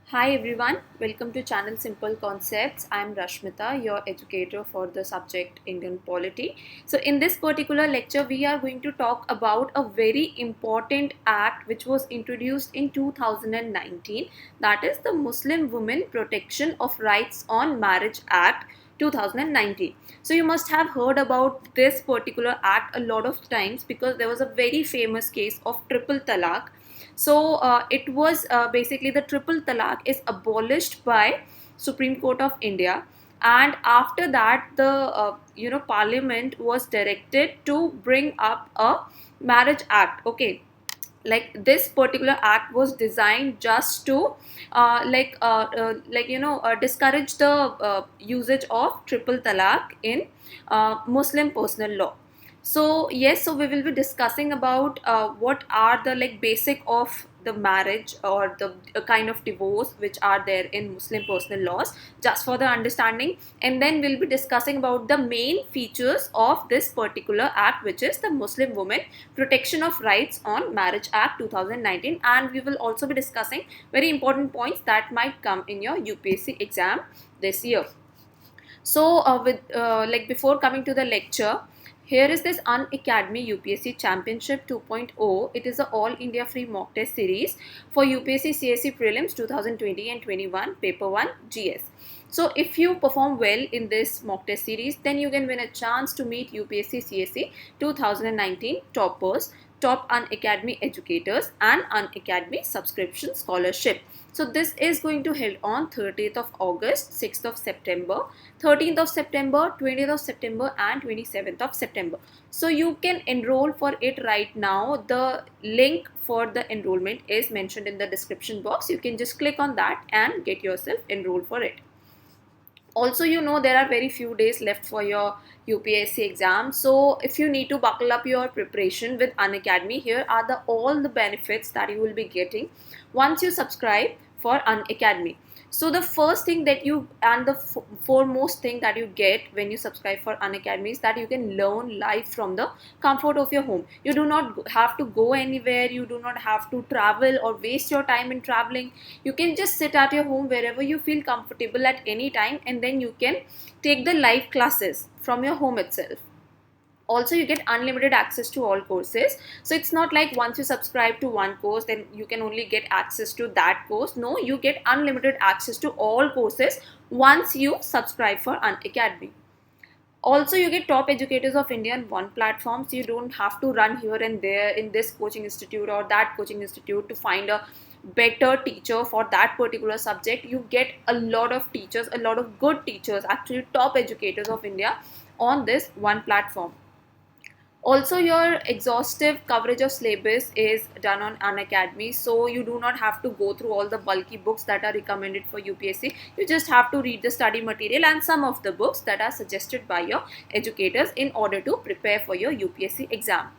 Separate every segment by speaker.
Speaker 1: Hi everyone, welcome to channel Simple Concepts. I am Rashmita, your educator for the subject Indian Polity. So in this particular lecture, we are going to talk about a very important act which was introduced in 2019, that is the Muslim Women Protection of Rights on Marriage Act 2019. So you must have heard about this particular act a lot of times because there was a very famous case of triple talaq. So it was basically the triple talaq is abolished by Supreme Court of India, and after that the Parliament was directed to bring up a marriage act. Okay, like this particular act was designed just to discourage the usage of triple talaq in Muslim personal law. So yes, so we will be discussing about what are the basic of the marriage or the kind of divorce which are there in Muslim personal laws, just for the understanding, and then we'll be discussing about the main features of this particular act, which is the Muslim Women Protection of Rights on Marriage Act 2019, and we will also be discussing very important points that might come in your UPSC exam this year. So, before coming to the lecture, here is this Unacademy UPSC Championship 2.0. It is a all India free mock test series for UPSC CSE Prelims 2020 and 21 Paper 1 GS. So, if you perform well in this mock test series, then you can win a chance to meet UPSC CSE 2019 toppers, top Unacademy educators, and Unacademy subscription scholarship. So this is going to held on 30th of August, 6th of September, 13th of September, 20th of September, and 27th of September. So you can enroll for it right now. The link for the enrollment is mentioned in the description box. You can just click on that and get yourself enrolled for it. Also, there are very few days left for your UPSC exam, so if you need to buckle up your preparation with Unacademy, here are the all the benefits that you will be getting once you subscribe for Unacademy. So the first thing that you and the foremost thing that you get when you subscribe for Unacademy is that you can learn live from the comfort of your home. You do not have to go anywhere, you do not have to travel or waste your time in traveling. You can just sit at your home wherever you feel comfortable at any time, and then you can take the live classes from your home itself. Also, you get unlimited access to all courses. So it's not like once you subscribe to one course then you can only get access to that course. No, you get unlimited access to all courses once you subscribe for Unacademy. Also, you get top educators of India on one platform, so you don't have to run here and there in this coaching institute or that coaching institute to find a better teacher for that particular subject. You get a lot of teachers, a lot of good teachers, actually top educators of India on this one platform. Also, your exhaustive coverage of syllabus is done on Unacademy, so you do not have to go through all the bulky books that are recommended for UPSC. You just have to read the study material and some of the books that are suggested by your educators in order to prepare for your UPSC exam.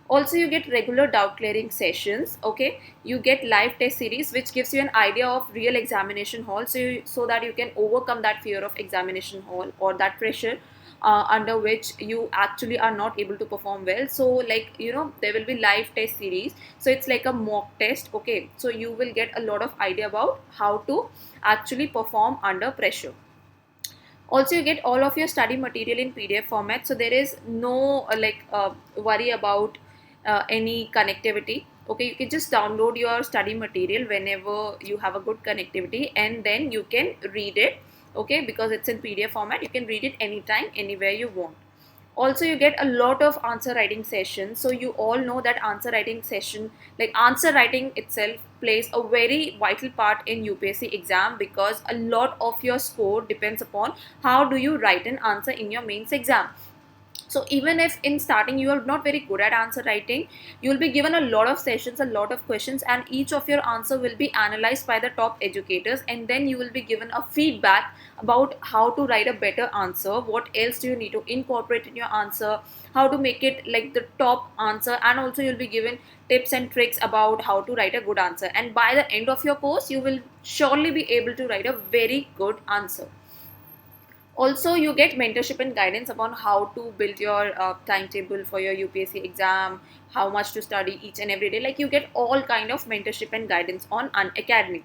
Speaker 1: Also, you get regular doubt clearing sessions. Okay, you get live test series which gives you an idea of real examination hall, so that you can overcome that fear of examination hall or that pressure under which you actually are not able to perform well. So there will be live test series, so it's like a mock test. Okay, so you will get a lot of idea about how to actually perform under pressure. Also, you get all of your study material in PDF format, so there is no worry about any connectivity. Okay, you can just download your study material whenever you have a good connectivity, and then you can read it. Okay, because it's in PDF format, you can read it anytime, anywhere you want. Also, you get a lot of answer writing sessions. So you all know that answer writing session, like answer writing itself, plays a very vital part in UPSC exam, because a lot of your score depends upon how do you write an answer in your mains exam. So even if in starting you are not very good at answer writing, you will be given a lot of sessions, a lot of questions, and each of your answer will be analyzed by the top educators, and then you will be given a feedback about how to write a better answer, what else do you need to incorporate in your answer, how to make it like the top answer, and also you'll be given tips and tricks about how to write a good answer, and by the end of your course you will surely be able to write a very good answer. Also, you get mentorship and guidance upon how to build your timetable for your UPSC exam, how much to study each and every day. Like, you get all kind of mentorship and guidance on Unacademy.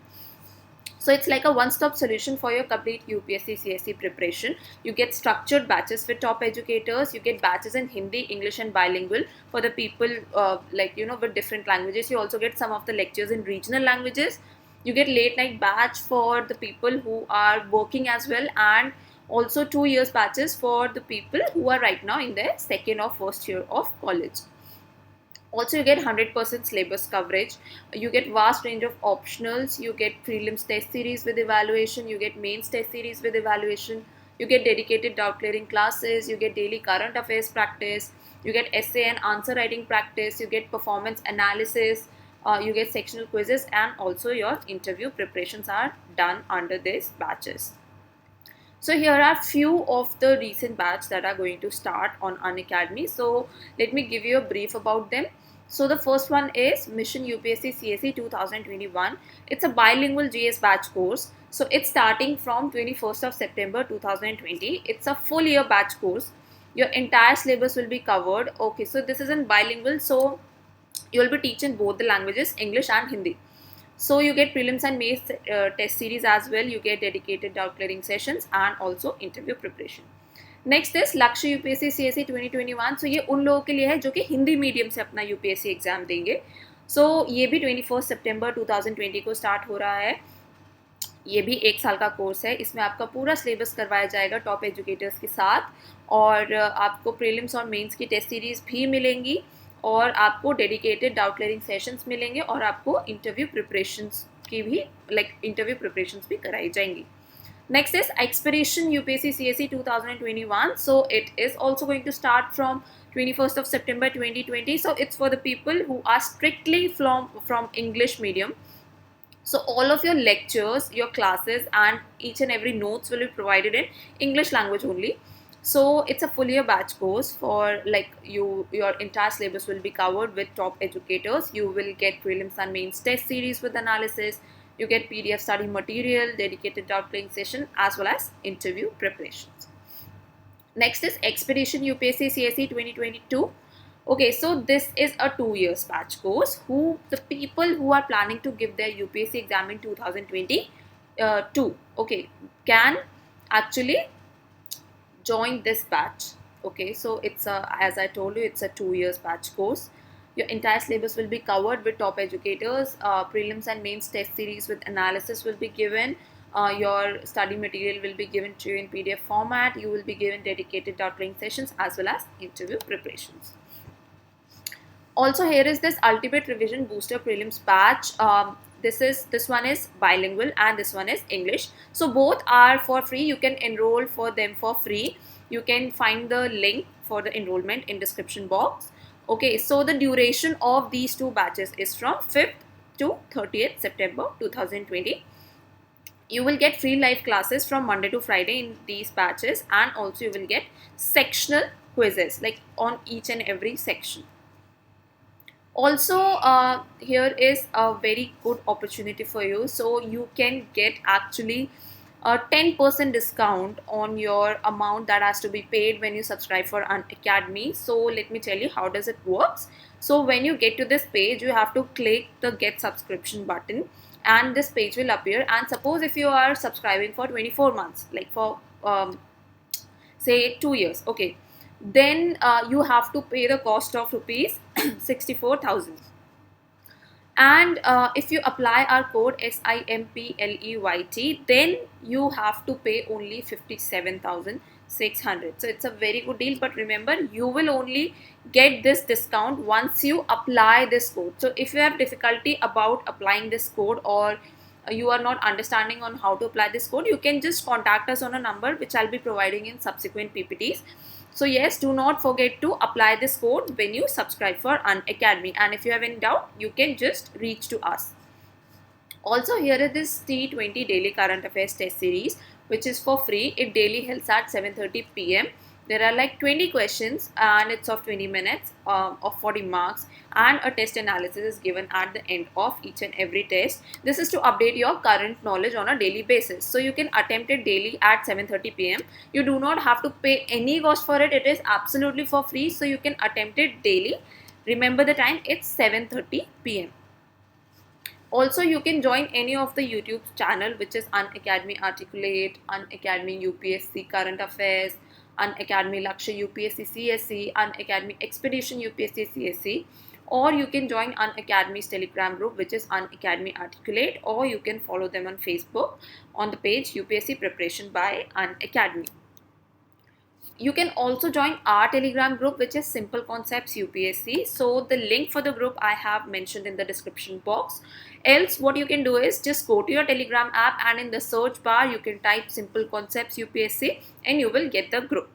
Speaker 1: So it's like a one-stop solution for your complete UPSC CSE preparation. You get structured batches with top educators. You get batches in Hindi, English, and bilingual for the people with different languages. You also get some of the lectures in regional languages. You get late night batch for the people who are working as well, and also 2 years batches for the people who are right now in their second or first year of college. Also, you get 100% syllabus coverage. You get vast range of optionals. You get prelims test series with evaluation. You get mains test series with evaluation. You get dedicated doubt clearing classes. You get daily current affairs practice. You get essay and answer writing practice. You get performance analysis. You get sectional quizzes, and also your interview preparations are done under these batches. So here are few of the recent batch that are going to start on Unacademy. So let me give you a brief about them. So the first one is Mission UPSC CSE 2021. It's a bilingual GS batch course. So it's starting from 21st of September 2020. It's a full year batch course. Your entire syllabus will be covered. Okay, so this is in bilingual. So you will be teaching both the languages, English and Hindi. So you get prelims and mains test series as well. You get dedicated doubt clearing sessions and also interview preparation. Next is लक्ष्य UPSC CSE 2021. सो ये उन लोगों के लिए है जो कि Hindi medium से अपना यूपीएससी एग्जाम देंगे. सो ये भी 21 सितंबर 2020 को स्टार्ट हो रहा है. ये भी 1 साल का कोर्स है. इसमें आपका पूरा सिलेबस करवाया जाएगा टॉप एजुकेटर्स के साथ, और आपको प्रीलिम्स और मेंस की टेस्ट सीरीज भी मिलेंगी, और आपको डेडिकेटेड डाउट क्लियरिंग सेशंस मिलेंगे, और आपको इंटरव्यू प्रिपरेशंस की भी इंटरव्यू प्रिपरेशंस भी कराई जाएंगी. Next is Expedition UPSC CSE 2021. So it is also going to start from 21st of September 2020. So it's for the people who are strictly from English medium. So all of your lectures, your classes, and each and every notes will be provided in English language only. So it's a full year batch course for your entire syllabus will be covered with top educators. You will get prelims and mains test series with analysis. You get PDF study material, dedicated doubt clearing session, as well as interview preparations. Next is Expedition UPSC CSE 2022. Okay, so this is a 2 years batch course. The people who are planning to give their UPSC exam in 2022, okay, can actually join this batch. Okay, so it's as I told you, it's a 2 years batch course. Your entire syllabus will be covered with top educators. Prelims and mains test series with analysis will be given. Your study material will be given to you in PDF format. You will be given dedicated doubt clearing sessions as well as interview preparations. Also, here is this Ultimate Revision Booster Prelims batch. This one is bilingual and this one is English. So both are for free. You can enroll for them for free. You can find the link for the enrollment in description box. Okay, so the duration of these two batches is from 5th to 30th September 2020. You will get free live classes from Monday to Friday in these batches, and also you will get sectional quizzes like on each and every section. Also, here is a very good opportunity for you. So you can get actually a 10% discount on your amount that has to be paid when you subscribe for Unacademy. So let me tell you how does it works. So when you get to this page, you have to click the get subscription button, and this page will appear. And suppose if you are subscribing for 24 months, like for say 2 years, okay, then you have to pay the cost of rupees 64,000. And if you apply our code SIMPLEYT, then you have to pay only 57,600. So it's a very good deal, but remember, you will only get this discount once you apply this code. So if you have difficulty about applying this code, or you are not understanding on how to apply this code, you can just contact us on a number which I'll be providing in subsequent PPTs. So yes, do not forget to apply this code when you subscribe for Unacademy, and if you have any doubt, you can just reach to us. Also, here is this T20 daily current affairs test series, which is for free. It daily helps at 7:30 p.m. There are like 20 questions, and it's of 20 minutes of 40 marks, and a test analysis is given at the end of each and every test. This is to update your current knowledge on a daily basis. So you can attempt it daily at 7:30 p.m. You do not have to pay any cost for it. It is absolutely for free. So you can attempt it daily. Remember the time, it's 7:30 p.m. Also, you can join any of the YouTube channel, which is Unacademy Articulate, Unacademy UPSC Current Affairs, Unacademy Lakshya UPSC CSC, Unacademy Expedition UPSC CSC, or you can join Unacademy's Telegram group, which is Unacademy Articulate, or you can follow them on Facebook on the page UPSC Preparation by Unacademy. You can also join our Telegram group, which is Simple Concepts UPSC. So the link for the group I have mentioned in the description box. Else what you can do is just go to your Telegram app, and in the search bar you can type Simple Concepts UPSC and you will get the group.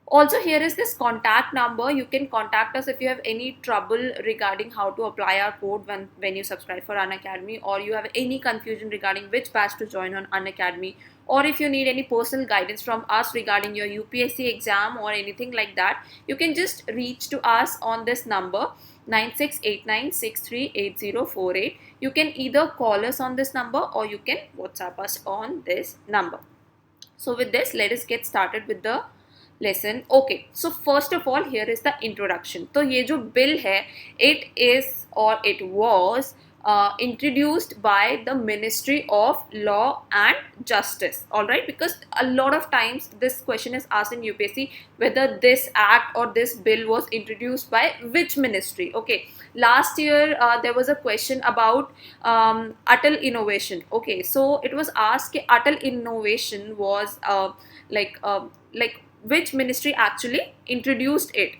Speaker 1: Also, here is this contact number. You can contact us if you have any trouble regarding how to apply our code when you subscribe for Unacademy, or you have any confusion regarding which batch to join on Unacademy, or if you need any personal guidance from us regarding your UPSC exam or anything like that, you can just reach to us on this number 9689638048. You can either call us on this number or you can WhatsApp us on this number. So with this, let us get started with the lesson. Okay, so first of all, here is the introduction. तो ये जो bill है, it is or it was introduced by the Ministry of Law and Justice. All right, because a lot of times this question is asked in UPSC whether this act or this bill was introduced by which ministry. Okay, last year there was a question about Atal Innovation. Okay, so it was asked कि Atal Innovation was like which ministry actually introduced it.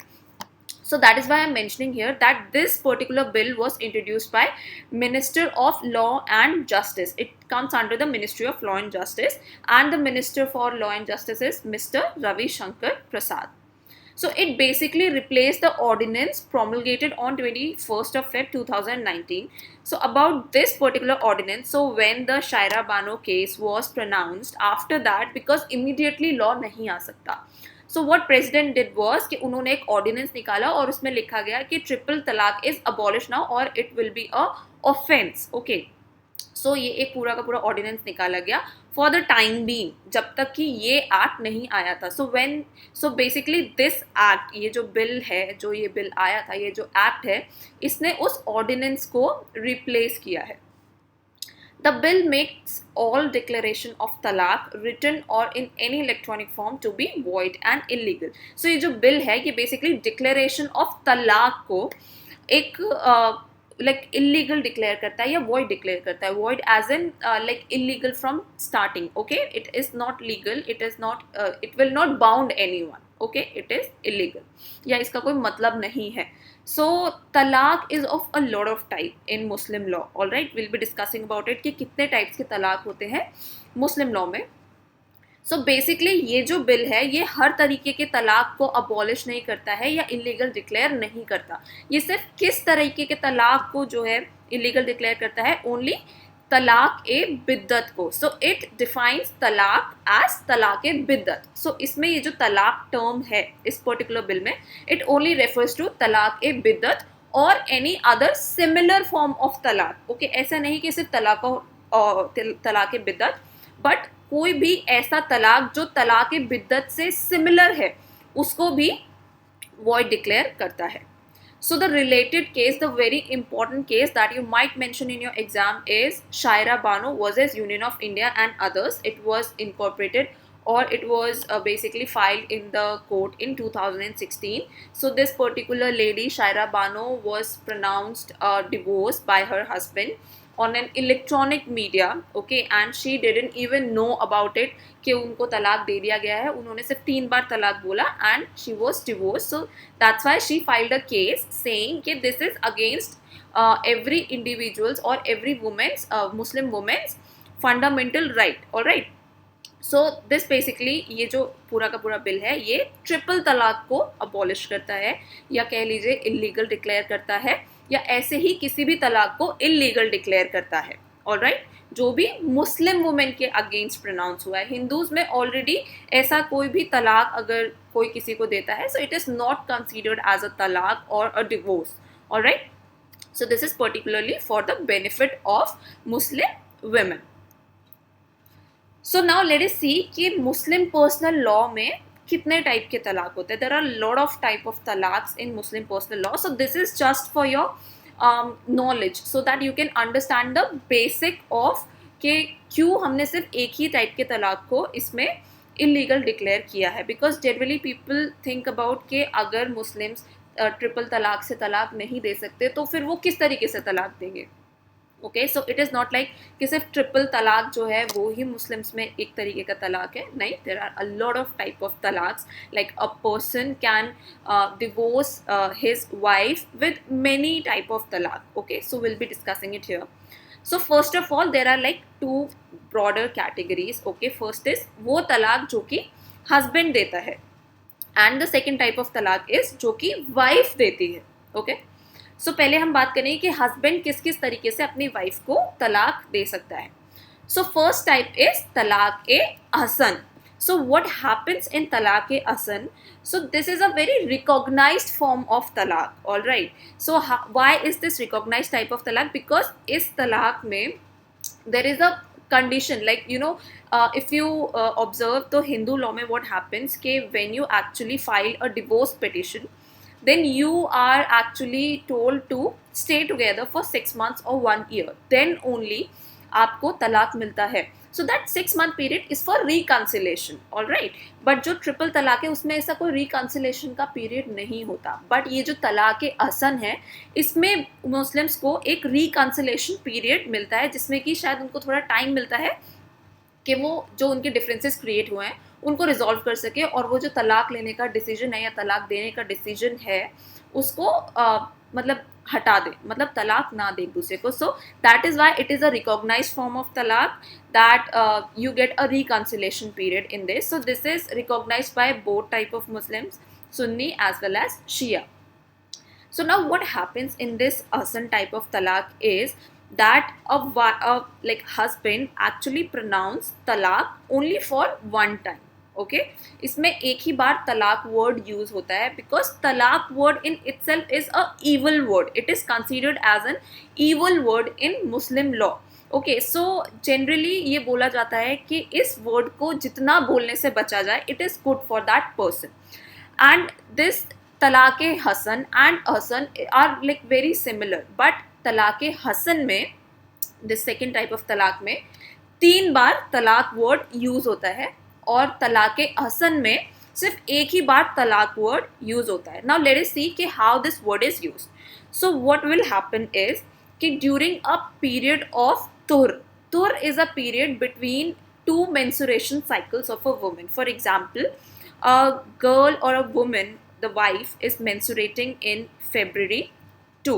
Speaker 1: So that is why I'm mentioning here that this particular bill was introduced by Minister of Law and Justice. It comes under the Ministry of Law and Justice, and the Minister for Law and Justice is Mr. Ravi Shankar Prasad. So it basically replaced the ordinance promulgated on 21st of Feb 2019. So about this particular ordinance, so when the Shaira Bano case was pronounced, after that, because immediately law नहीं आ सकता, so what president did was कि उन्होंने एक ordinance निकाला और उसमें लिखा गया कि ट्रिपल तलाक is abolished now और it will be a offense. Okay. सो ये एक पूरा का पूरा ऑर्डिनेंस निकाला गया फॉर द टाइम बीइंग, जब तक कि ये एक्ट नहीं आया था. सो बेसिकली दिस एक्ट, ये जो बिल है, जो ये बिल आया था, ये जो एक्ट है, इसने उस ऑर्डिनेंस को रिप्लेस किया है. The bill makes all declaration of talaq written or in any electronic form to be void and illegal. So ये जो बिल है, ये बेसिकली डिक्लेरेशन ऑफ तलाक को एक like illegal डिक्लेयर करता है या void डिक्लेयर करता है. void as in like illegal from starting. Okay, it is not legal, it is not it will not bound anyone. Okay, it is illegal, या इसका कोई मतलब नहीं है. So तलाक is of a lot of type in Muslim law. All right, we'll be discussing about it कि कितने types के तलाक होते हैं मुस्लिम लॉ में. सो बेसिकली ये जो बिल है, ये हर तरीके के तलाक को अबॉलिश नहीं करता है या इलीगल डिक्लेयर नहीं करता. ये सिर्फ किस तरीके के तलाक को जो है इलीगल डिक्लेयर करता है, ओनली तलाक ए बिद्दत को. सो इट डिफाइंस तलाक एज तलाक ए बिद्दत. सो इसमें ये जो तलाक टर्म है इस पर्टिकुलर बिल में, इट ओनली रेफर्स टू तलाक ए बिद्दत और any other similar form of talaq. Okay, ऐसा नहीं कि सिर्फ तलाक ए बिद्दत, बट कोई भी ऐसा तलाक जो तलाक बिद्दत से सिमिलर है, उसको भी वॉइड डिक्लेयर करता है. So the related case, the very important case that you might mention in your exam is Shayara Bano versus Union of India and others. It was incorporated or it was basically filed in the court in 2016. So this particular lady, Shaira Bano, was pronounced divorced by her husband on an electronic media. Okay, and she didn't even know about it कि उनको तलाक दे दिया गया है. उन्होंने सिर्फ 3 बार तलाक बोला and she was divorced. So that's why she filed a case saying कि this is against every individual's or every woman's Muslim woman's fundamental right. All right. So this basically ये जो पूरा का पूरा बिल है, ये ट्रिपल तलाक को अबॉलिश करता है, या कह लीजिए इलीगल डिक्लेयर करता है, या ऐसे ही किसी भी तलाक को इलीगल डिक्लेयर करता है. ऑलराइट, जो भी मुस्लिम वुमेन के अगेंस्ट प्रोनाउंस हुआ है. हिंदूज में ऑलरेडी ऐसा कोई भी तलाक अगर कोई किसी को देता है, so it is not considered as a talaq or a divorce. Alright, so this is particularly for the benefit of Muslim women. So now let us see कि मुस्लिम पर्सनल लॉ में कितने टाइप के तलाक होते हैं. There are lot of type of talaqs in Muslim personal law. So this is just for your knowledge so that you can understand the basic of कि क्यों हमने सिर्फ एक ही टाइप के तलाक को इसमें इलीगल डिक्लेयर किया है. Because generally people think about कि अगर मुस्लिम्स ट्रिपल तलाक से तलाक नहीं दे सकते तो फिर वो किस तरीके से तलाक देंगे. Okay, so it is not like कि सिर्फ ट्रिपल तलाक जो है वो ही मुस्लिम्स में एक तरीके का तलाक है. नहीं, there are a lot of type of talaqs. Like a person can divorce his wife with many type of talaq. Okay, so will be discussing it here. So first of all there are like two broader categories. Okay, first is वो तलाक जो कि husband देता है and the second type of तलाक is जो कि wife देती है. Okay, so पहले हम बात करेंगे कि husband किस किस तरीके से अपनी wife को तलाक दे सकता है. So first type is तलाक ए Hasan. So what happens in talaq e asan? So this is a very recognized form of talaq. All right. So why is this recognized type of talaq? Because is talaq mein there is a condition, like if you observe the Hindu law mein what happens ke when you actually file a divorce petition, then you are actually told to stay together for 6 months or 1 year. Then only आपको तलाक मिलता है. So that 6 month period is for reconciliation. All right, but जो triple तलाक है उसमें ऐसा कोई रिकन्सिलेशन का पीरियड नहीं होता. बट ये जो तलाक हसन है इसमें मुस्लिम्स को एक रिकन्सिलेशन पीरियड मिलता है जिसमें कि शायद उनको थोड़ा टाइम मिलता है कि वो जो उनके डिफरेंसेस क्रिएट हुए हैं उनको रिजॉल्व कर सके और वो जो तलाक लेने का डिसीजन है या तलाक देने का डिसीजन है उसको मतलब हटा दे, मतलब तलाक ना दे एक दूसरे को. So that is why it is a recognized form of talaq that you get a reconciliation period in this. So this is recognized by both type of Muslims, Sunni as well as Shia. So now what happens in this Hasan type of talaq is that a like husband actually pronounce talaq only for one time. Okay, इसमें एक ही बार तलाक word use होता है because talaq word in itself is a evil word. It is considered as an evil word in Muslim law. Okay, so generally ये बोला जाता है कि इस वर्ड को जितना बोलने से बचा जाए it is good for that person. And this talaq hasan and hasan are like very similar. But talaq hasan में दिस सेकेंड टाइप ऑफ तलाक में 3 बार तलाक वर्ड यूज होता है और तलाक हसन में सिर्फ एक ही बार तलाक वर्ड यूज होता है. नाउ लेट अस सी कि how this word is used. So what will happen is कि ड्यूरिंग अ पीरियड ऑफ तुर is a period between 2 menstruation cycles of a woman. For example, a girl or a woman, the wife is menstruating in February 2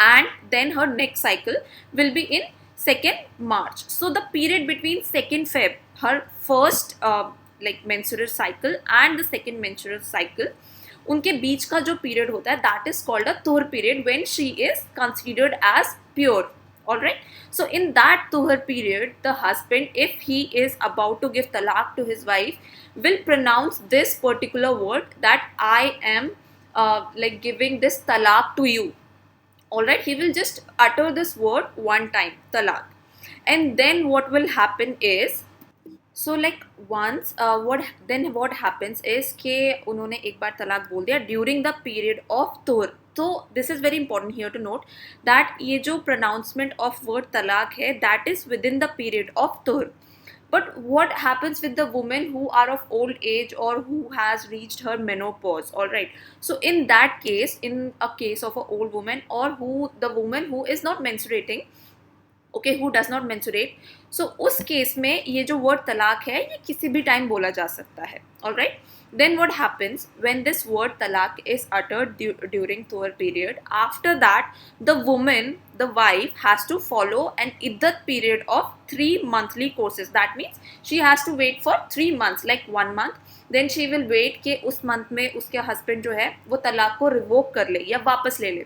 Speaker 1: and then her next cycle will be in 2nd March. So the period between 2nd Feb, her first like menstrual cycle and the second menstrual cycle, उनके बीच का जो period होता है that is called a तुहर period when she is considered as pure. All right, so in that tuhar period the husband, if he is about to give talaq to his wife, will pronounce this particular word that I am like giving this talaq to you. All right, he will just utter this word one time, talaq. And then what will happen is, so like once what happens is कि उन्होंने एक बार तलाक बोल दिया during the period of tuhr. तो this is very important here to note that ये जो pronouncement of word talaq है that is within the period of tuhr. But what happens with the women who are of old age or who has reached her menopause? All right, so in that case, in a case of an old woman or the woman who is not menstruating, okay, who does not menstruate, so उस case में ये जो word talaq है ये किसी भी time बोला जा सकता है. All right, then what happens when this word talaq is uttered during tuhr period? After that, the woman, the wife, has to follow an iddat period of 3 monthly courses. That means she has to wait for 3 months, like 1 month. Then she will wait कि उस month में उसके husband जो है वो तलाक को revoke कर ले या वापस ले ले.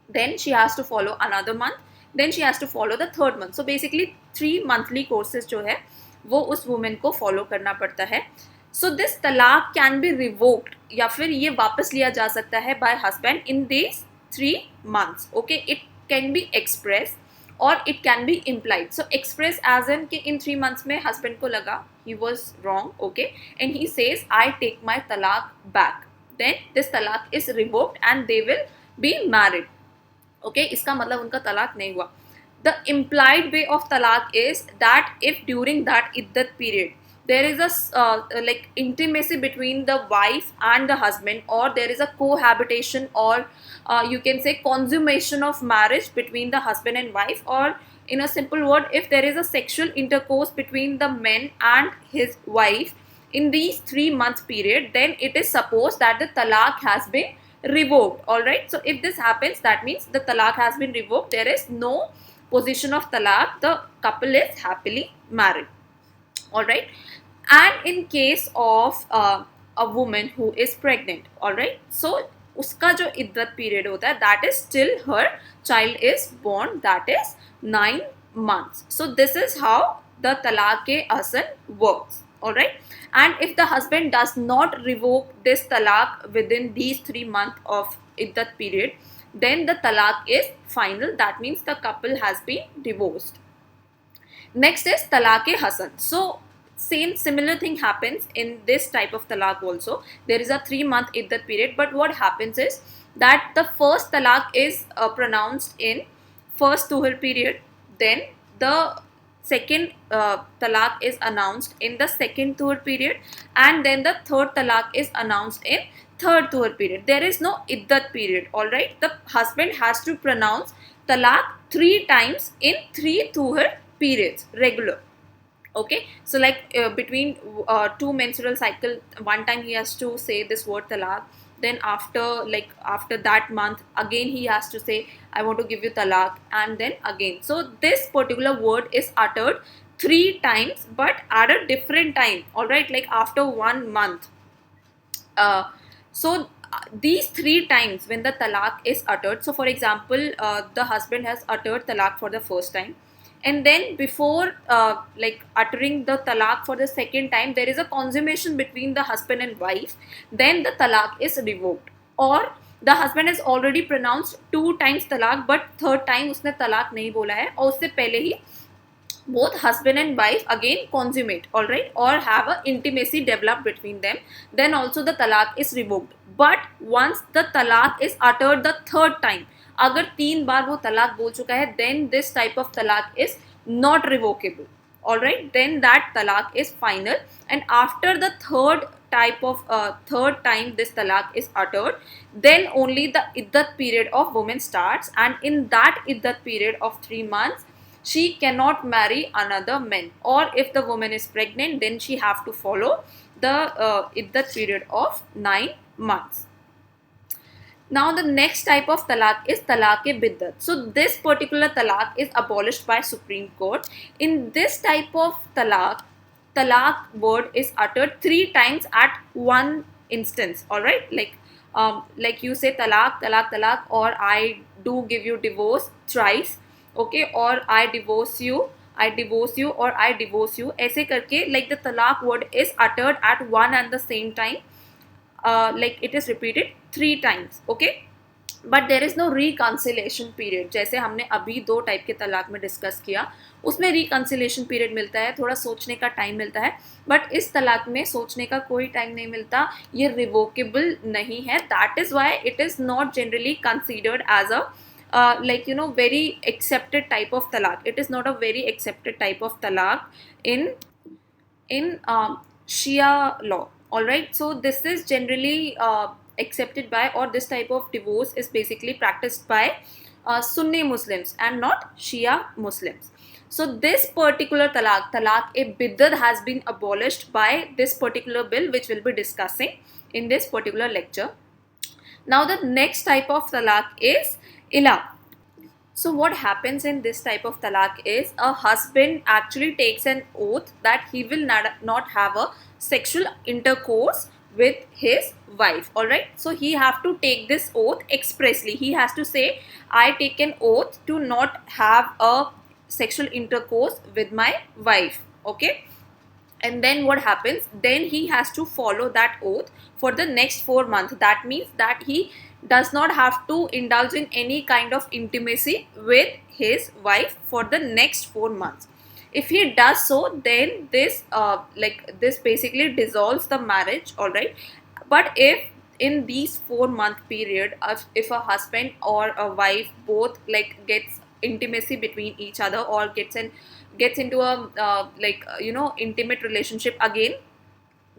Speaker 1: Then she has to follow another month. Then she has to follow the 3rd month. So basically 3 monthly courses जो है वो उस woman को follow करना पड़ता है. So this talaq can be revoked या फिर ये वापस लिया जा सकता है by husband in these 3 months. Okay, it can be expressed or it can be implied. So express as in कि in 3 months में husband को लगा he was wrong, okay, and he says I take my talaq back. Then this talaq is revoked and they will be married. Okay, इसका मतलब उनका तलाक नहीं हुआ. The implied way of talaq is that if during that iddat period there is a like intimacy between the wife and the husband, or there is a cohabitation, or you can say consummation of marriage between the husband and wife, or in a simple word, if there is a sexual intercourse between the man and his wife in these 3 months period, then it is supposed that the talaq has been revoked. All right, so if this happens, that means the talaq has been revoked. There is no position of talaq, the couple is happily married. All right, and in case of a woman who is pregnant, all right, so उसका जो इद्दत period होता है, that is till her child is born, that is 9 months. So this is how the talaq ke asl works. All right, and if the husband does not revoke this talaq within these 3 months of iddat period, then the talaq is final. That means the couple has been divorced. Next is talaq-e-hasan. So similar thing happens in this type of talaq also. There is a 3 month iddat period, but what happens is that the first talaq is pronounced in first tuhur period, then the second talaq is announced in the second tuhur period, and then the third talaq is announced in third tuhur period. There is no iddat period. All right, the husband has to pronounce talaq 3 times in 3 tuhur periods regular. Okay, so like between two menstrual cycle, one time he has to say this word talaq, then after that month again he has to say I want to give you talaq, and then again. So this particular word is uttered 3 times, but at a different time. All right, like after 1 month. So these 3 times when the talaq is uttered, so for example the husband has uttered talaq for the first time, and then before like uttering the talaq for the second time, there is a consummation between the husband and wife, then the talaq is revoked. Or the husband has already pronounced 2 times talaq, but third time उसने talaq नहीं बोला है, और उससे पहले ही both husband and wife again consummate, all right, or have a intimacy developed between them, then also the talaq is revoked. But once the talaq is uttered the third time, अगर 3 बार वो तलाक बोल चुका है, then this type of talaq is not revocable. All right, then that talaq is final, and after the third time this talaq is uttered, then only the iddat period of woman starts, and in that iddat period of 3 months she cannot marry another man, or if the woman is pregnant, then she have to follow the iddat period of 9 months. Now the next type of talaq is talaq-e-biddat. So this particular talaq is abolished by Supreme Court. In this type of talaq, talaq word is uttered 3 times at one instance. All right, like you say talaq, talaq, talaq, or I do give you divorce thrice. Okay, or I divorce you, or I divorce you. ऐसे करके like the talaq word is uttered at one and the same time. Like it is repeated 3 times. Okay, but there is no reconciliation period. जैसे हमने अभी 2 type के तलाक में discuss किया, उसमें reconciliation period मिलता है, थोड़ा सोचने का टाइम मिलता है, बट इस तलाक में सोचने का कोई टाइम नहीं मिलता, ये रिवोकेबल नहीं है. That is why it is not generally considered as a like you know very accepted type of talaq. It is not a very accepted type of talaq in Shia law. All right, so this is generally accepted by, or this type of divorce is basically practiced by Sunni Muslims and not Shia Muslims. So this particular talaq-e-biddat has been abolished by this particular bill, which we'll be discussing in this particular lecture. Now the next type of talaq is ilaq. So what happens in this type of talaq is a husband actually takes an oath that he will not have a sexual intercourse with his wife. All right, so he have to take this oath expressly. He has to say, I take an oath to not have a sexual intercourse with my wife. Okay, and then what happens, then he has to follow that oath for the next 4 months. That means that he does not have to indulge in any kind of intimacy with his wife for the next 4 months. If he does so, then this this basically dissolves the marriage. All right, but if in these 4 month period, if a husband or a wife both like gets intimacy between each other, or gets into a intimate relationship again,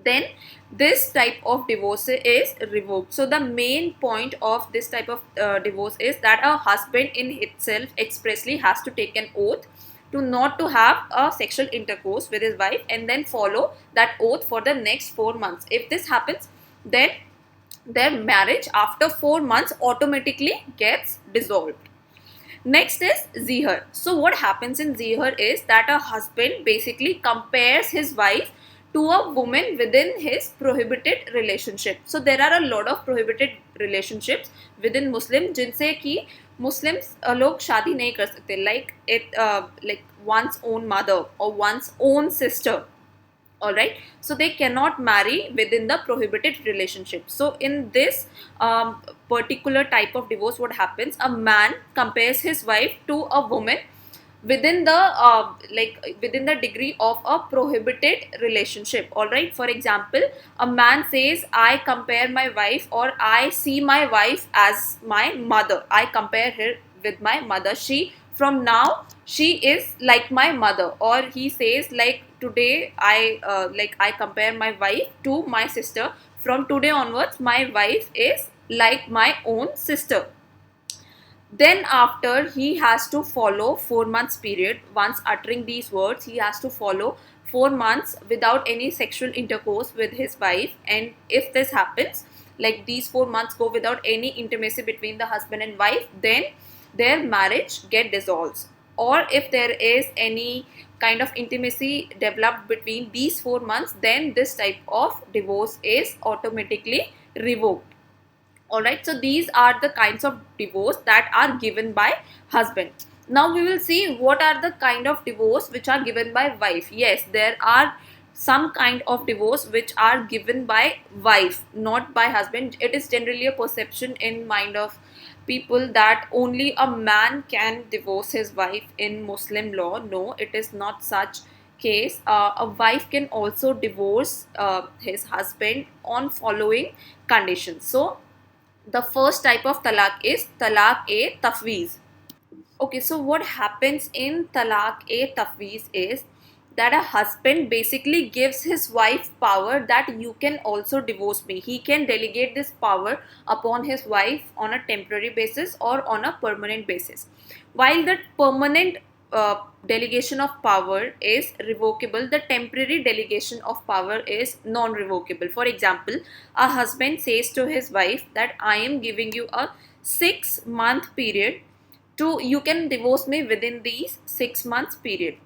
Speaker 1: then this type of divorce is revoked. So the main point of this type of divorce is that a husband in itself expressly has to take an oath to not to have a sexual intercourse with his wife, and then follow that oath for the next 4 months. If this happens, then their marriage after 4 months automatically gets dissolved. Next is zihar. So what happens in zihar is that a husband basically compares his wife to a woman within his prohibited relationship. So there are a lot of prohibited relationships within Muslim जिनसे कि Muslims लोग शादी नहीं कर सकते, like one's own mother or one's own sister. Alright, so they cannot marry within the prohibited relationship. So in this particular type of divorce, what happens, a man compares his wife to a woman within the within the degree of a prohibited relationship. Alright, for example, a man says, I compare my wife, or I see my wife as my mother, I compare her with my mother, from now she is like my mother. Or he says, like, today I compare my wife to my sister, from today onwards my wife is like my own sister. Then after, he has to follow 4 months period. Once uttering these words, he has to follow 4 months without any sexual intercourse with his wife. And if this happens, like these 4 months go without any intimacy between the husband and wife, then their marriage get dissolved. Or if there is any kind of intimacy developed between these 4 months, then this type of divorce is automatically revoked. Alright, so these are the kinds of divorce that are given by husband. Now we will see what are the kind of divorce which are given by wife. Yes, there are some kind of divorce which are given by wife, not by husband. It is generally a perception in mind of people that only a man can divorce his wife in Muslim law. No, it is not such case. A wife can also divorce his husband on following conditions. So the first type of talaq is talaq-e-tafweez. Okay, so what happens in talaq-e-tafweez is that a husband basically gives his wife power that you can also divorce me. He can delegate this power upon his wife on a temporary basis or on a permanent basis. While the permanent delegation of power is revocable, the temporary delegation of power is non-revocable. For example, a husband says to his wife that I am giving you a 6-month period to, you can divorce me within these 6 months period.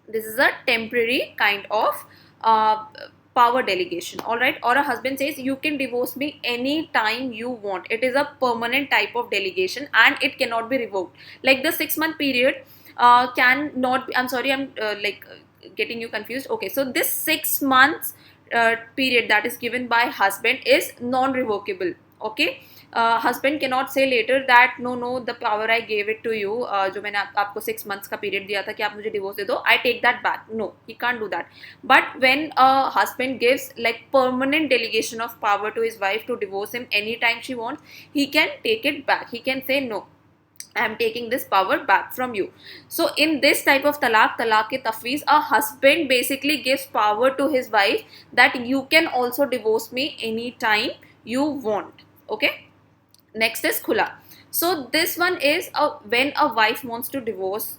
Speaker 1: This is a temporary kind of power delegation. Alright, or a husband says you can divorce me any time you want. It is a permanent type of delegation and it cannot be revoked. Like the 6-month period can not be, I'm sorry, I'm getting you confused. Okay, so this 6 months period that is given by husband is non-revocable. Okay, husband cannot say later that no, the power I gave it to you, जो मैंने आपको 6 months का period दिया था कि आप मुझे divorce दे दो, I take that back. No, he can't do that. But when a husband gives like permanent delegation of power to his wife to divorce him anytime she wants, he can take it back. He can say no, I am taking this power back from you. So in this type of talaq-e-tafweez, a husband basically gives power to his wife that you can also divorce me anytime you want. Okay. Next is khula. So this one is when a wife wants to divorce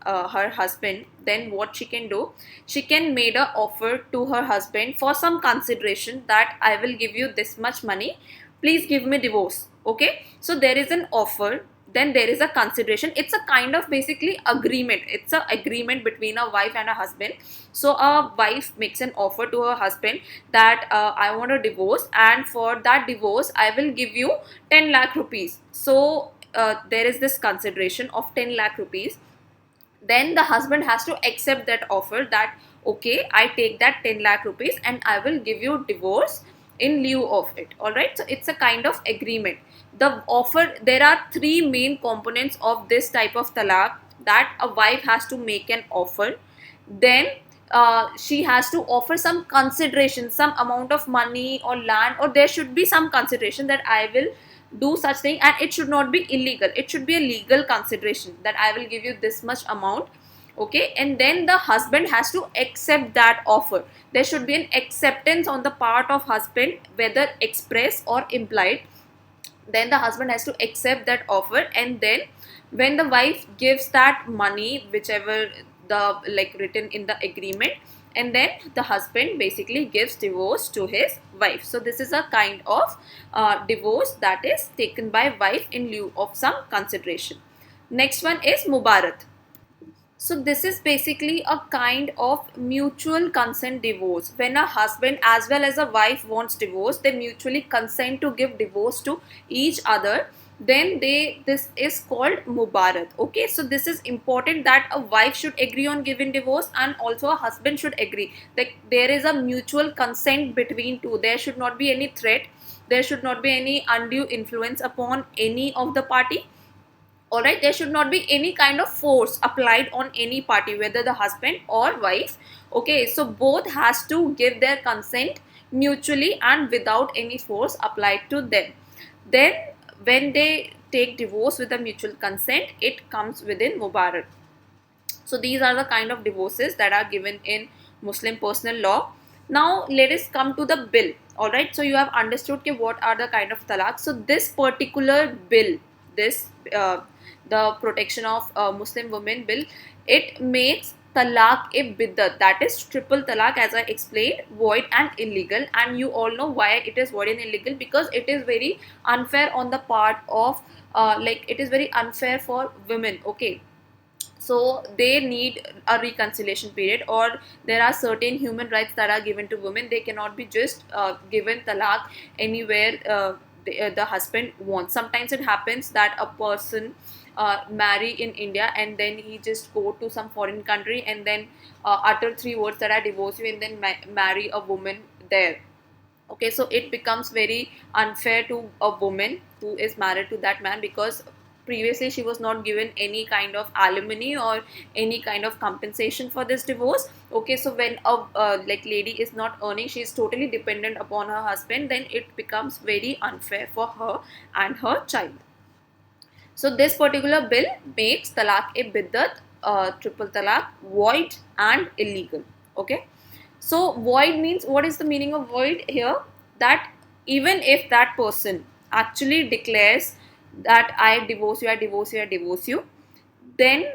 Speaker 1: her husband, then what she can do? She can make an offer to her husband for some consideration that I will give you this much money. Please give me divorce. Okay. So there is an offer. Then there is a consideration. It's a kind of basically agreement. It's an agreement between a wife and a husband. So a wife makes an offer to her husband that I want a divorce, and for that divorce I will give you 10 lakh rupees. So there is this consideration of 10 lakh rupees. Then the husband has to accept that offer that okay, I take that 10 lakh rupees and I will give you divorce in lieu of it. Alright, so it's a kind of agreement. The offer, there are 3 main components of this type of talaq, that a wife has to make an offer, then she has to offer some consideration, some amount of money or land, or there should be some consideration that I will do such thing, and it should not be illegal, it should be a legal consideration that I will give you this much amount. Okay, and then the husband has to accept that offer. There should be an acceptance on the part of husband, whether express or implied. Then the husband has to accept that offer, and then when the wife gives that money, whichever the like written in the agreement, and then the husband basically gives divorce to his wife. So this is a kind of divorce that is taken by wife in lieu of some consideration. Next one is mubarat. So this is basically a kind of mutual consent divorce. When a husband as well as a wife wants divorce, they mutually consent to give divorce to each other. Then this is called mubarat. Okay, so this is important that a wife should agree on giving divorce, and also a husband should agree. Like there is a mutual consent between two. There should not be any threat. There should not be any undue influence upon any of the party. Alright, there should not be any kind of force applied on any party, whether the husband or wife. Okay, so both has to give their consent mutually and without any force applied to them. Then when they take divorce with a mutual consent, it comes within mubarak. So these are the kind of divorces that are given in Muslim personal law. Now let us come to the bill. Alright, so you have understood what are the kind of talaq. So this particular bill, this the protection of Muslim women bill, it makes talaq a biddat, that is triple talaq, as I explained, void and illegal. And you all know why it is void and illegal, because it is very unfair on the part of like it is very unfair for women. Okay, so they need a reconciliation period, or there are certain human rights that are given to women. They cannot be just given talaq anywhere the husband wants. Sometimes it happens that a person marry in India and then he just go to some foreign country and then utter three words that I divorce you, and then marry a woman there. Okay, so it becomes very unfair to a woman who is married to that man, because previously she was not given any kind of alimony or any kind of compensation for this divorce. Okay, so when a like lady is not earning, she is totally dependent upon her husband, then it becomes very unfair for her and her child. So this particular bill makes talaq a biddat, triple talaq, void and illegal. Okay, so void means, what is the meaning of void here? That even if that person actually declares that I divorce you, I divorce you, I divorce you, then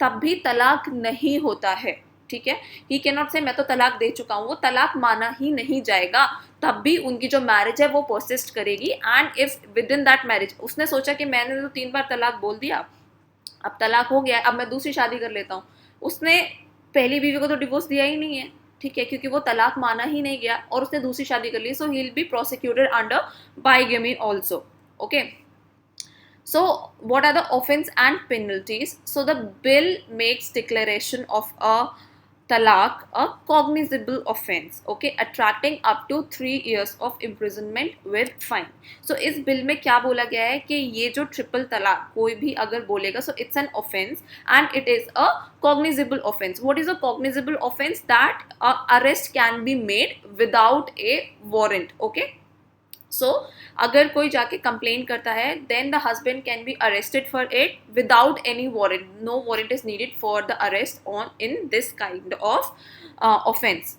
Speaker 1: तब भी तलाक नहीं होता है. ठीक है, he can not से मैं तो तलाक दे चुका हूँ, वो तलाक माना ही नहीं जाएगा. तब भी उनकी जो मैरिज है वो परसिस्ट करेगी. And if with in that marriage उसने सोचा कि मैंने तो 3 बार तलाक बोल दिया, अब तलाक हो गया, अब मैं दूसरी शादी कर लेता हूँ, उसने पहली बीवी को तो डिवोर्स दिया ही नहीं है. ठीक है, क्योंकि वो तलाक माना ही नहीं गया और उसने दूसरी शादी कर ली. So he will be prosecuted under bigamy also. Okay, so what are the offense and penalties? So the bill makes declaration of a talaq a cognizable offense. Okay, attracting up to 3 years of imprisonment with fine. So इस bill में क्या बोला गया है कि ये जो triple talaq कोई भी अगर बोलेगा, so it's an offense and it is a cognizable offense. What is a cognizable offense? That arrest can be made without a warrant. Okay, so अगर कोई जाके कंप्लेन करता है, then the husband can be arrested for it without any warrant. No warrant is needed for the arrest on in this kind of offense,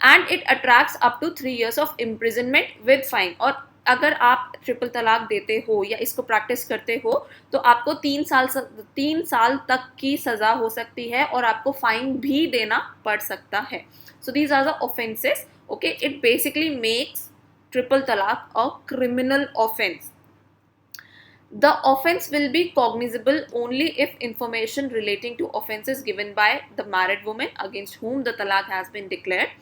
Speaker 1: and it attracts up to 3 years of imprisonment with fine. और अगर आप triple तलाक देते हो या इसको practice करते हो तो आपको 3 साल तक की सज़ा हो सकती है और आपको फाइन भी देना पड़ सकता है. So these are the offenses. Okay, it basically makes triple talaq a criminal offense. The offense will be cognizable only if information relating to offenses given by the married woman against whom the talaq has been declared,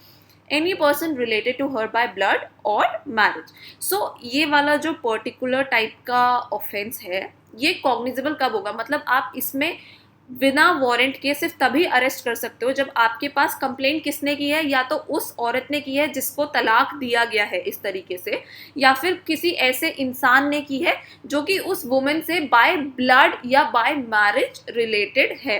Speaker 1: any person related to her by blood or marriage. So ये वाला जो particular type का offense है, ये cognizable कब होगा? मतलब आप इसमें बिना वारंट के सिर्फ तभी अरेस्ट कर सकते हो जब आपके पास कंप्लेंट किसने की है, या तो उस औरत ने की है जिसको तलाक दिया गया है इस तरीके से, या फिर किसी ऐसे इंसान ने की है जो कि उस वुमेन से बाय ब्लड या बाय मैरिज रिलेटेड है.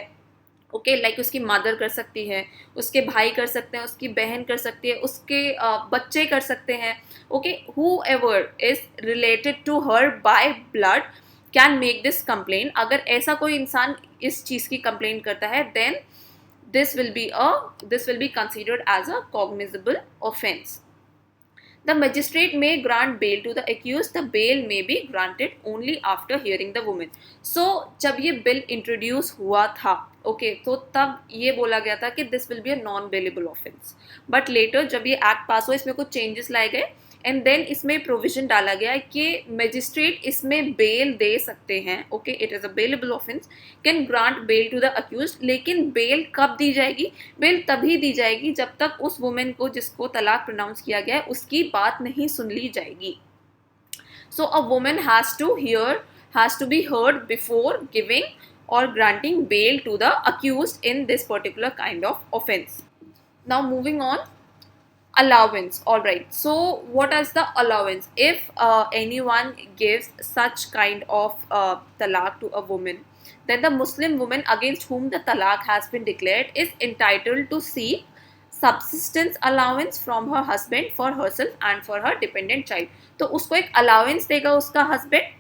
Speaker 1: ओके लाइक उसकी मदर कर सकती है, उसके भाई कर सकते हैं, उसकी बहन कर सकती है, उसके बच्चे कर सकते हैं. Okay, whoever is related to her by blood can make this complain. अगर ऐसा कोई इंसान इस चीज़ की कंप्लेन करता है then this will be considered as a cognizable offense. The magistrate may grant bail to the accused. The bail may be granted only after hearing the woman. So जब ये बिल इंट्रोड्यूस हुआ था तो तब ये बोला गया था कि this will be a non bailable offence. But later जब ये एक्ट पास हुआ इसमें कुछ चेंजेस लाए गए एंड देन इसमें प्रोविजन डाला गया कि मजिस्ट्रेट इसमें बेल दे सकते हैं. It is a bailable offence, can grant bail to the accused. लेकिन बेल कब दी जाएगी? बेल तभी दी जाएगी जब तक उस वुमेन को जिसको तलाक प्रोनाउंस किया गया है उसकी बात नहीं सुन ली जाएगी. So a women has to be heard before giving or granting bail to the accused in this particular kind of offense. Now moving on, allowance. All right, so what is the allowance? If anyone gives such kind of talaq to a woman, then the Muslim woman against whom the talaq has been declared is entitled to seek subsistence allowance from her husband for herself and for her dependent child. तो उसको एक allowance देगा उसका husband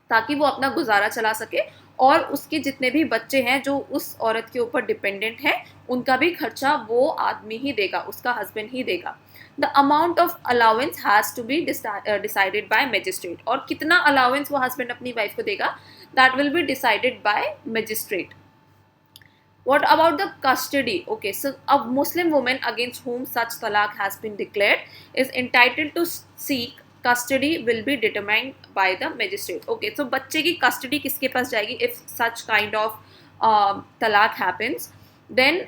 Speaker 1: ताकि वो अपना गुजारा चला सके और उसके जितने भी बच्चे हैं जो उस औरत के ऊपर डिपेंडेंट है उनका भी खर्चा वो आदमी ही देगा, उसका हस्बैंड ही देगा. The amount of allowance has to be decided by magistrate. और कितना अलाउंस वो हस्बैंड अपनी वाइफ को देगा that will be decided by magistrate. What about the custody? Okay, so a Muslim woman against whom such talaq has been declared is entitled to seek custody will be determined by the magistrate. Okay, so बच्चे की custody किसके पास जाएगी if such kind of तलाक happens? Then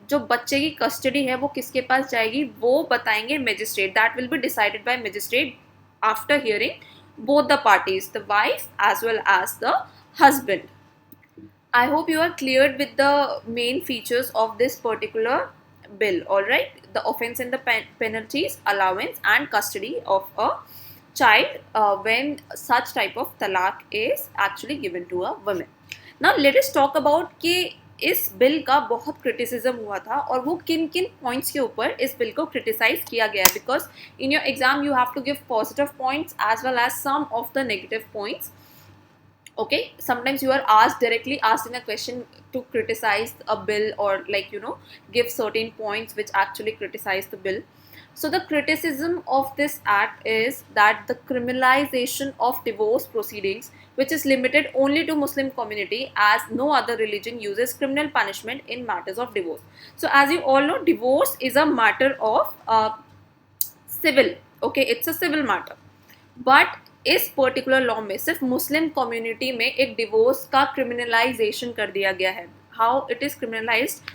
Speaker 1: जो बच्चे की custody है वो किसके पास जाएगी वो बताएंगे magistrate. That will be decided by magistrate after hearing both the parties, the wife as well as the husband. I hope you are cleared with the main features of this particular bill. All right, the offense and the penalties, allowance and custody of a child when such type of talaq is actually given to a woman. Now let us talk about कि इस bill का बहुत criticism हुआ था और वो किन किन पॉइंट्स के ऊपर इस बिल को क्रिटिसाइज किया गया. Because in your exam you have to give positive points as well as some of the negative points. Okay, sometimes you are directly asked in a question to criticize a bill or give certain points which actually criticize the bill. So the criticism of this act is that the criminalization of divorce proceedings, which is limited only to Muslim community as no other religion uses criminal punishment in matters of divorce. So as you all know, divorce is a matter of civil. Okay, it's a civil matter. But इस particular law में सिर्फ Muslim community में एक divorce का criminalisation कर दिया गया है. How it is criminalised?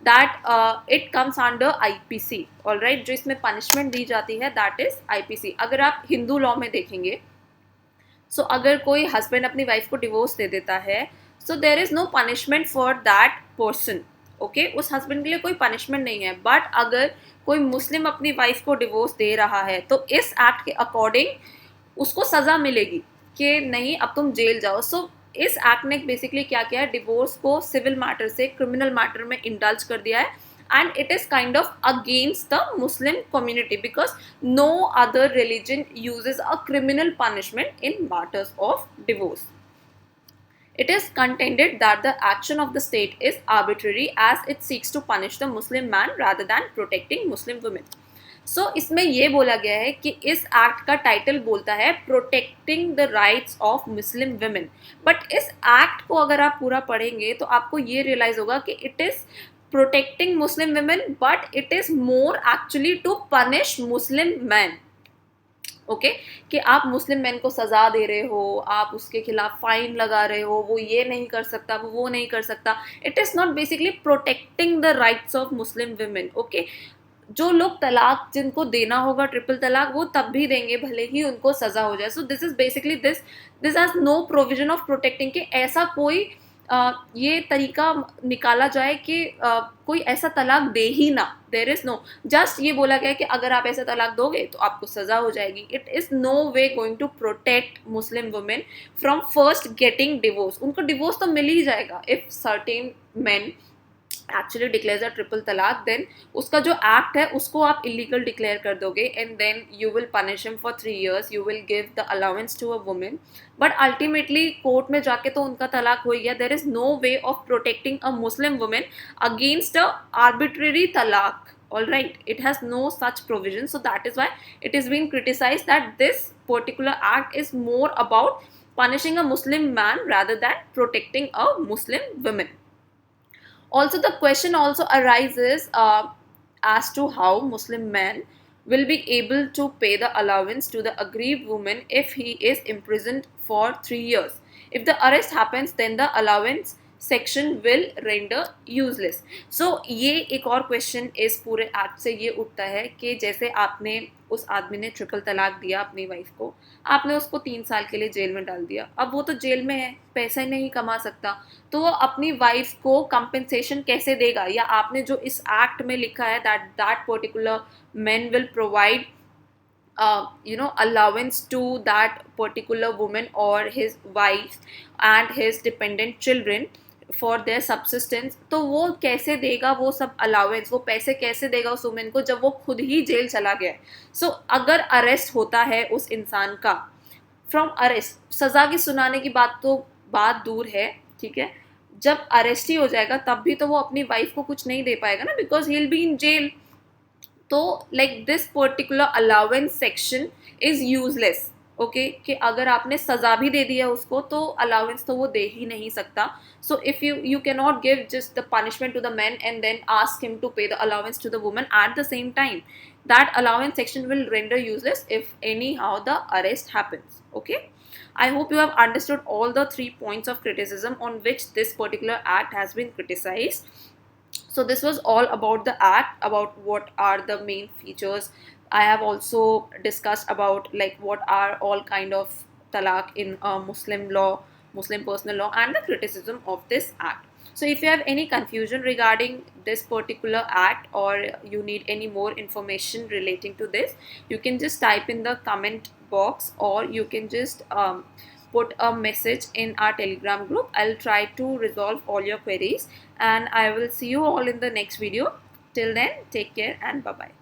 Speaker 1: That it comes under IPC. All right, जो इसमें पनिशमेंट दी जाती है दैट इज IPC. अगर आप हिंदू लॉ में देखेंगे सो अगर कोई हस्बैंड अपनी वाइफ को डिवोर्स दे देता है so there is no punishment for that person. Okay, उस हस्बैंड के लिए कोई पनिशमेंट नहीं है. बट अगर कोई मुस्लिम अपनी वाइफ को डिवोर्स दे रहा है तो इस एक्ट के अकॉर्डिंग उसको सज़ा मिलेगी कि नहीं अब तुम जेल जाओ. सो इस एक्ट ने बेसिकली क्या किया है, डिवोर्स को सिविल मैटर से क्रिमिनल मैटर में इंडल्ज कर दिया है. And it is kind of against the Muslim community because no other religion uses a criminal punishment in matters of divorce. It is contended that the action of the state is arbitrary as it seeks to punish the Muslim man rather than protecting Muslim women. So इसमें ये बोला गया है कि इस act का title बोलता है protecting the rights of Muslim women. But इस एक्ट को अगर आप पूरा पढ़ेंगे तो आपको ये रियलाइज होगा कि it is protecting Muslim women but it is more actually to punish Muslim man. Okay, कि आप मुस्लिम मैन को सज़ा दे रहे हो, आप उसके खिलाफ फाइन लगा रहे हो, वो ये नहीं कर सकता, वो नहीं कर सकता. It is not basically protecting the rights of Muslim women. Okay, जो लोग तलाक जिनको देना होगा ट्रिपल तलाक वो तब भी देंगे भले ही उनको सज़ा हो जाए. So this is basically this has no provision of protecting कि ऐसा कोई ये तरीका निकाला जाए कि कोई ऐसा तलाक दे ही ना. देर इज नो, जस्ट ये बोला गया कि अगर आप ऐसा तलाक दोगे तो आपको सजा हो जाएगी. It is no way going to protect Muslim women from first getting divorce. उनको डिवोर्स तो मिल ही जाएगा if certain man actually declares a triple talaq. Then उसका जो एक्ट है उसको आप इलीगल डिक्लेयर कर दोगे and then you will punish him for 3 years. You will give the allowance to a women, but ultimately court में जाके तो उनका तलाक हो गया. There is no way of protecting a Muslim women against a arbitrary talaq. All right, it has no such provision, so that is why it is being criticized that this particular act is more about punishing a Muslim man rather than protecting a Muslim woman. Also, the question also arises as to how Muslim man will be able to pay the allowance to the aggrieved woman if he is imprisoned for 3 years. If the arrest happens, then the allowance section will render useless. So ये एक और question इस पूरे act से ये उठता है कि जैसे आपने उस आदमी ने ट्रिपल तलाक दिया अपनी वाइफ को, आपने उसको 3 साल के लिए जेल में डाल दिया. अब वो तो जेल में है, पैसा ही नहीं कमा सकता, तो वो अपनी वाइफ को कंपेंसेशन कैसे देगा? या आपने जो इस एक्ट में लिखा है that that particular man will provide allowance to that particular woman or his wife and his dependent children for their subsistence, तो वो कैसे देगा वो सब अलाउंस, वो पैसे कैसे देगा उस वुमेन को जब वो खुद ही जेल चला गया है? सो अगर अरेस्ट होता है उस इंसान का, फ्रॉम अरेस्ट, सज़ा की सुनाने की बात दूर है, ठीक है, जब अरेस्ट ही हो जाएगा तब भी तो वो अपनी वाइफ को कुछ नहीं दे पाएगा ना, because he will be in jail. तो like this particular allowance section is useless. Okay, कि अगर आपने सजा भी दे दिया उसको तो अलाउंस तो वो दे ही नहीं सकता. So if you can not give just the punishment to the man and then ask him to pay the allowance to the woman at the same time. That allowance section will render useless if anyhow the arrest happens. Okay, I hope you have understood all the 3 points of criticism on which this particular act has been criticized. So this was all about the act, about what are the main features. I have also discussed about like what are all kind of talaq in Muslim law, Muslim personal law, and the criticism of this act. So if you have any confusion regarding this particular act or you need any more information relating to this, you can just type in the comment box or you can just put a message in our Telegram group. I'll try to resolve all your queries and I will see you all in the next video. Till then, take care and bye bye.